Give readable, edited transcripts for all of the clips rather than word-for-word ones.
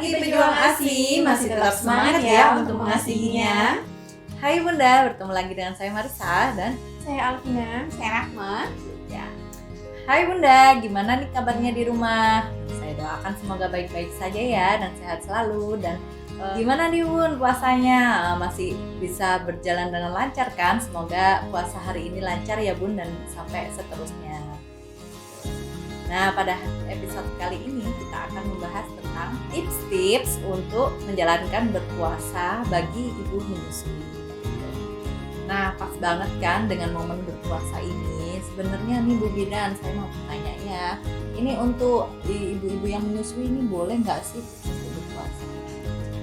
Lagi berjuang ASI, masih tetap semangat ya untuk mengasihinya. Hai Bunda, bertemu lagi dengan saya Marisa dan Saya Alvina, saya Rahma. ya. Hai Bunda, gimana nih kabarnya di rumah? Saya doakan semoga baik-baik saja ya dan sehat selalu. Dan gimana nih Bun puasanya? Masih bisa berjalan dengan lancar kan? Semoga puasa hari ini lancar ya Bun dan sampai seterusnya. Nah, pada episode kali ini kita akan membahas tentang tips-tips untuk menjalankan berpuasa bagi ibu menyusui. Nah, pas banget kan dengan momen berpuasa ini. Sebenarnya nih Bu Bidan, saya mau tanya ya. Ini untuk ibu-ibu yang menyusui ini boleh nggak sih untuk berpuasa?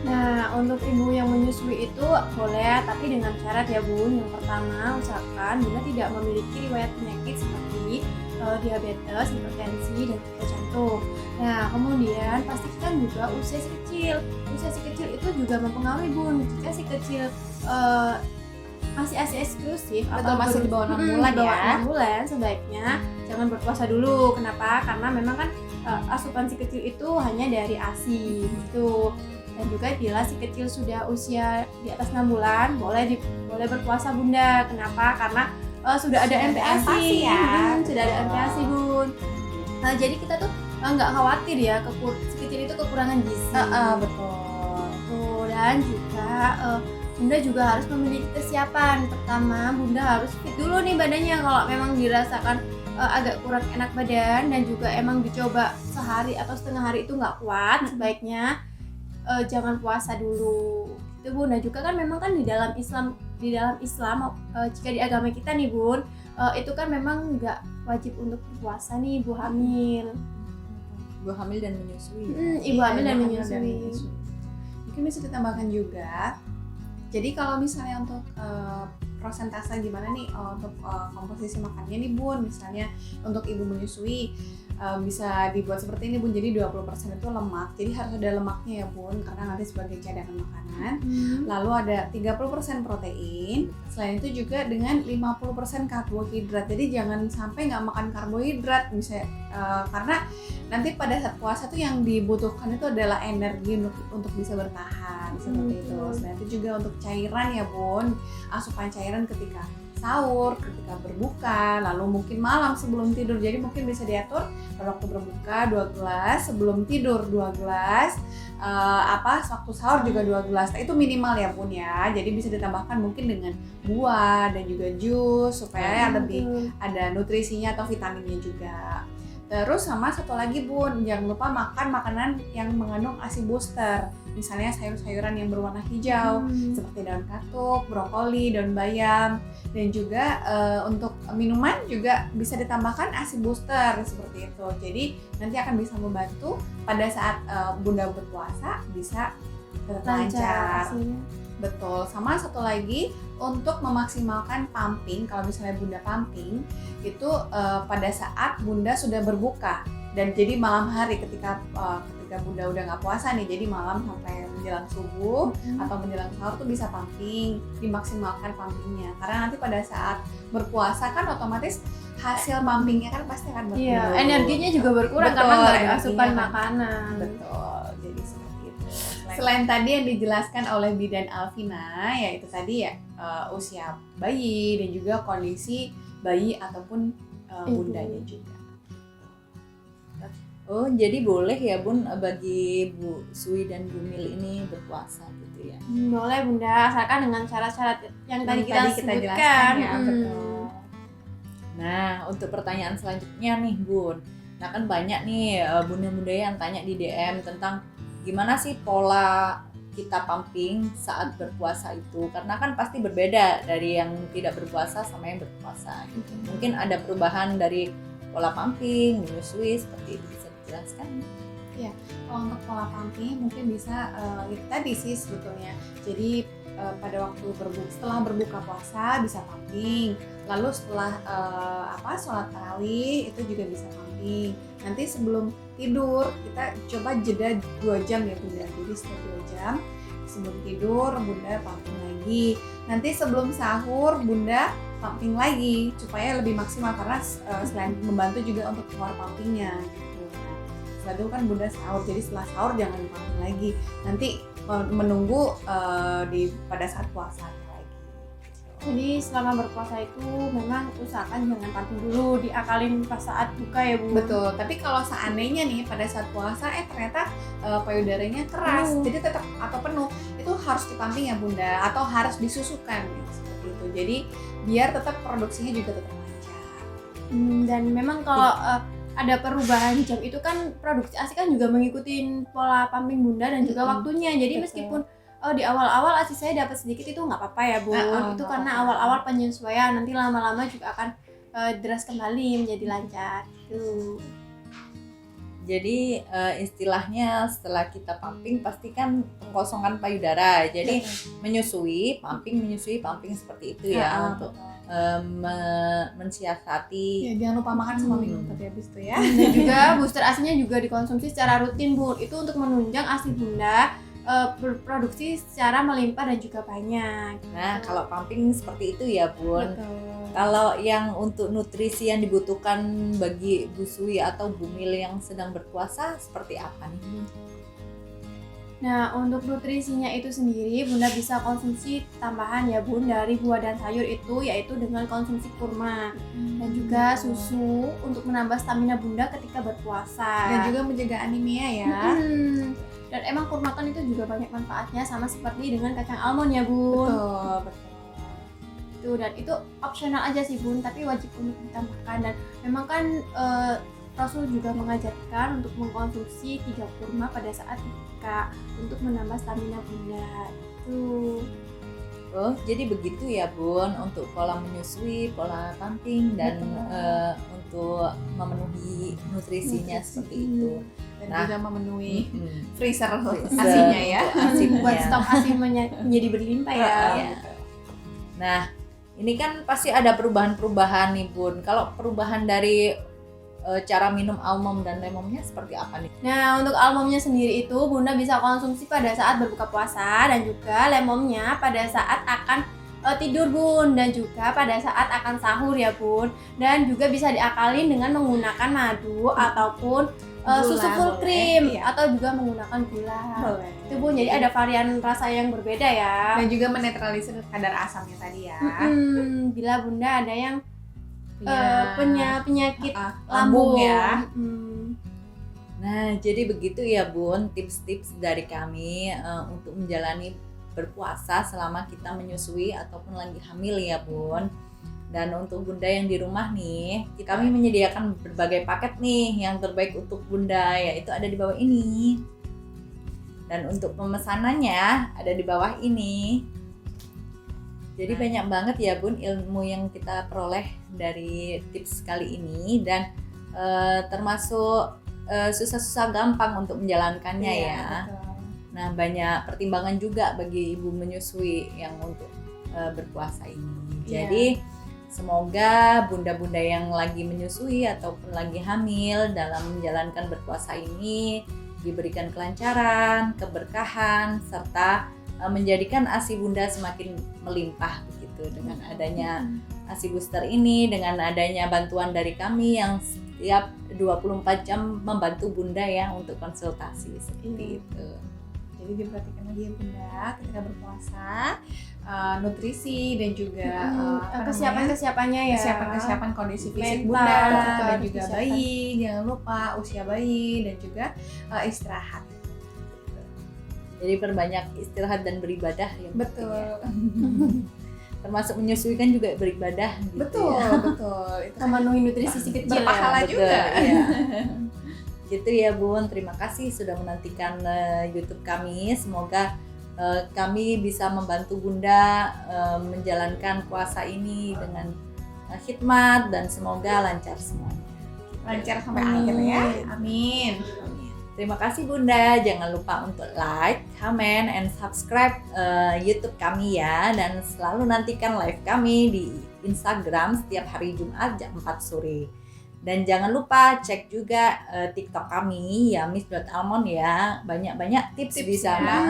Nah, untuk ibu yang menyusui itu boleh, tapi dengan syarat ya Bun. Yang pertama, usahakan Bunda tidak memiliki riwayat penyakit seperti diabetes, hipertensi, dan juga jantung. Nah, kemudian pastikan juga usia si kecil. Usia si kecil itu juga mempengaruhi Bun. Jika si kecil masih ASI eksklusif atau masih di bawah 6 bulan di bawah ya. 6 bulan, sebaiknya jangan berpuasa dulu. Kenapa? Karena memang kan asupan si kecil itu hanya dari ASI gitu. Dan juga bila si kecil sudah usia di atas 6 bulan, boleh berpuasa Bunda. Kenapa? Karena sudah ada MPASI ya. sudah ada MPASI Bun. Jadi kita tuh nggak khawatir ya si kecil itu kekurangan gizi. Betul. Tuh, dan juga Bunda juga harus memiliki kesiapan. Pertama, Bunda harus fit dulu nih badannya. Kalau memang dirasakan agak kurang enak badan dan juga emang dicoba sehari atau setengah hari itu nggak kuat, sebaiknya jangan puasa dulu. Itu Bun. Dan juga kan memang kan di dalam Islam jika di agama kita nih Bun, itu kan memang nggak wajib untuk berpuasa nih ibu hamil. Ibu hamil dan menyusui. Ibu hamil dan hamil menyusui. Mungkin bisa ditambahkan juga. Jadi kalau misalnya untuk prosentase gimana nih untuk komposisi makannya nih Bun, misalnya untuk ibu menyusui bisa dibuat seperti ini Bun, jadi 20% itu lemak, jadi harus ada lemaknya ya Bun, karena nanti sebagai cadangan makanan. Lalu ada 30% protein, selain itu juga dengan 50% karbohidrat, jadi jangan sampai nggak makan karbohidrat misalnya, karena nanti pada saat puasa tuh yang dibutuhkan itu adalah energi untuk bisa bertahan seperti itu. Selain itu juga untuk cairan ya Bun, asupan cairan ketika sahur, ketika berbuka, lalu mungkin malam sebelum tidur. Jadi mungkin bisa diatur pada waktu berbuka 2 gelas, sebelum tidur 2 gelas, waktu sahur juga 2 gelas. Nah, itu minimal ya Bun ya. Jadi bisa ditambahkan mungkin dengan buah dan juga jus supaya lebih ada nutrisinya atau vitaminnya juga. Terus sama satu lagi Bun, jangan lupa makan makanan yang mengandung ASI booster. Misalnya sayur-sayuran yang berwarna hijau seperti daun katuk, brokoli, daun bayam. Dan juga untuk minuman juga bisa ditambahkan ASI booster seperti itu. Jadi nanti akan bisa membantu pada saat Bunda berpuasa bisa tetap lancar. Betul. Sama satu lagi untuk memaksimalkan pumping, kalau misalnya Bunda pumping itu pada saat Bunda sudah berbuka, dan jadi malam hari ketika Bunda udah nggak puasa nih, jadi malam sampai menjelang subuh atau menjelang sahur tuh bisa pumping, dimaksimalkan pumpingnya, karena nanti pada saat berpuasa kan otomatis hasil pumpingnya kan pasti akan berkurang. Iya, energinya juga berkurang. Betul, karena nggak ada energinya asupan kan. makanan. Betul, jadi seperti itu. Selain tadi yang dijelaskan oleh Bidan Alvina, yaitu tadi ya usia bayi dan juga kondisi bayi ataupun bundanya juga. Oh, jadi boleh ya Bun bagi Bu Sui dan Bu Mil ini berpuasa gitu ya? Boleh Bunda, asalkan dengan syarat-syarat yang tadi kita sebutkan. jelaskan ya, betul. Nah, untuk pertanyaan selanjutnya nih Bun. Nah, kan banyak nih bunda-bunda yang tanya di DM tentang gimana sih pola kita pumping saat berpuasa itu, karena kan pasti berbeda dari yang tidak berpuasa sama yang berpuasa gitu. Mungkin ada perubahan dari pola pumping, menyusui, seperti itu, bisa dijelaskan? Ya, kalau untuk pola pumping mungkin bisa itu tadi sih sebetulnya. Jadi pada waktu setelah berbuka puasa bisa pumping, lalu setelah sholat tarawih itu juga bisa pumping. Nanti sebelum tidur kita coba jeda 2 jam ya Bunda. Jadi setelah 2 jam sebelum tidur Bunda pumping lagi. Nanti sebelum sahur Bunda pumping lagi supaya lebih maksimal, karena selain membantu juga untuk keluar pumpingnya gitu. Nah, setelah itu kan Bunda sahur, jadi setelah sahur jangan pumping lagi, nanti menunggu pada saat puasa lagi. Jadi selama berpuasa itu memang usahakan jangan pumping dulu, diakalin pas saat buka ya Bu. Betul, tapi kalau seandainya nih pada saat puasa ternyata payudaranya keras, jadi tetap atau penuh, itu harus dipumping ya Bunda, atau harus disusukan gitu, seperti itu. Jadi biar tetap produksinya juga tetap lancar. Dan memang kalau ada perubahan jam itu kan produksi ASI kan juga mengikuti pola pumping Bunda dan juga waktunya. Jadi Betul. meskipun di awal-awal ASI saya dapat sedikit itu nggak apa-apa ya Bu. Itu karena awal-awal penyesuaian, nanti lama-lama juga akan deras kembali menjadi lancar. Gitu. Jadi istilahnya setelah kita pumping pasti kan pengkosongan payudara. Jadi menyusui, pumping seperti itu ya untuk mensiasati. Ya, jangan lupa makan sama minum tapi habis itu ya. Dan juga booster ASI-nya juga dikonsumsi secara rutin Bu. Itu untuk menunjang ASI Bunda berproduksi secara melimpah dan juga banyak. Nah, kalau pumping seperti itu ya Bun. Betul. Kalau yang untuk nutrisi yang dibutuhkan bagi busui atau bumil yang sedang berpuasa seperti apa nih Bun? Nah, untuk nutrisinya itu sendiri Bunda bisa konsumsi tambahan ya Bun dari buah dan sayur itu, yaitu dengan konsumsi kurma dan juga susu untuk menambah stamina Bunda ketika berpuasa. Dan juga menjaga anemia ya. Dan emang kurma kan itu juga banyak manfaatnya, sama seperti dengan kacang almond ya Bun. Betul. Tuh, dan itu opsional aja sih Bun, tapi wajib untuk ditambahkan. Dan memang kan Rasul juga mengajarkan untuk mengkonsumsi 3 kurma pada saat buka untuk menambah stamina Bunda. Tuh. Oh, jadi begitu ya Bun untuk pola menyusui, pola pumping dan untuk memenuhi nutrisinya seperti itu. Dan juga memenuhi freezer Freezer asinya ya. Buat stok ASI menjadi berlimpah ya. Iya. Nah, ini kan pasti ada perubahan-perubahan nih Bun. Kalau perubahan dari cara minum almond dan lemonnya seperti apa nih? Nah, untuk almondnya sendiri itu Bunda bisa konsumsi pada saat berbuka puasa, dan juga lemonnya pada saat akan tidur Bun, dan juga pada saat akan sahur ya Bun. Dan juga bisa diakalin dengan menggunakan madu ataupun susu full cream, atau juga menggunakan gula. Boleh. Itu Bun, jadi ada varian rasa yang berbeda ya. Dan juga menetralisir kadar asamnya tadi ya. Bila Bunda ada yang penyakit lambung lambung ya. Nah, jadi begitu ya Bun, tips-tips dari kami untuk menjalani berpuasa selama kita menyusui ataupun lagi hamil ya Bun. Dan untuk Bunda yang di rumah nih, kami menyediakan berbagai paket nih yang terbaik untuk Bunda, yaitu ada di bawah ini. Dan untuk pemesanannya ada di bawah ini. Jadi banyak banget ya Bun ilmu yang kita peroleh dari tips kali ini, dan termasuk susah-susah gampang untuk menjalankannya ya. Betul. Nah, banyak pertimbangan juga bagi ibu menyusui yang untuk berpuasa ini. Jadi semoga bunda-bunda yang lagi menyusui ataupun lagi hamil dalam menjalankan berpuasa ini diberikan kelancaran, keberkahan, serta menjadikan ASI Bunda semakin melimpah begitu dengan adanya ASI booster ini, dengan adanya bantuan dari kami yang setiap 24 jam membantu Bunda ya untuk konsultasi seperti itu. Jadi diperhatikan lagi ya Bunda ketika berpuasa, nutrisi dan juga kesiapan-kesiapannya ya. Kesiapan kondisi fisik Mental, Bunda dan juga kesiapan. bayi, jangan lupa usia bayi dan juga istirahat. Jadi perbanyak istirahat dan beribadah ya. Betul. Termasuk menyusui kan juga beribadah gitu. Betul, ya. betul. Itu Memenuhi nutrisi si kecil berpahala ya. Betul, juga. ya. Gitu ya Bun, terima kasih sudah menantikan YouTube kami. Semoga kami bisa membantu Bunda menjalankan puasa ini dengan khidmat dan semoga lancar semuanya. lancar sampai Amin. akhir ya. Amin. Terima kasih Bunda, jangan lupa untuk like, comment, and subscribe YouTube kami ya. Dan selalu nantikan live kami di Instagram setiap hari Jumat jam 4 sore. Dan jangan lupa cek juga TikTok kami ya miss.almond ya. Banyak-banyak tips di sana.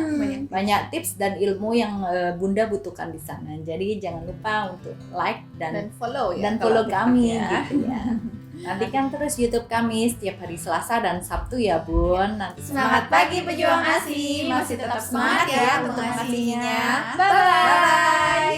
Banyak tips dan ilmu yang Bunda butuhkan di sana. Jadi jangan lupa untuk like dan follow ya. follow kalau kami ya. gitu ya. Nantikan terus YouTube kami setiap hari Selasa dan Sabtu ya Bun. Nanti Semangat pagi pejuang ASI, masih tetap semangat ya untuk mengasihinya. Bye bye.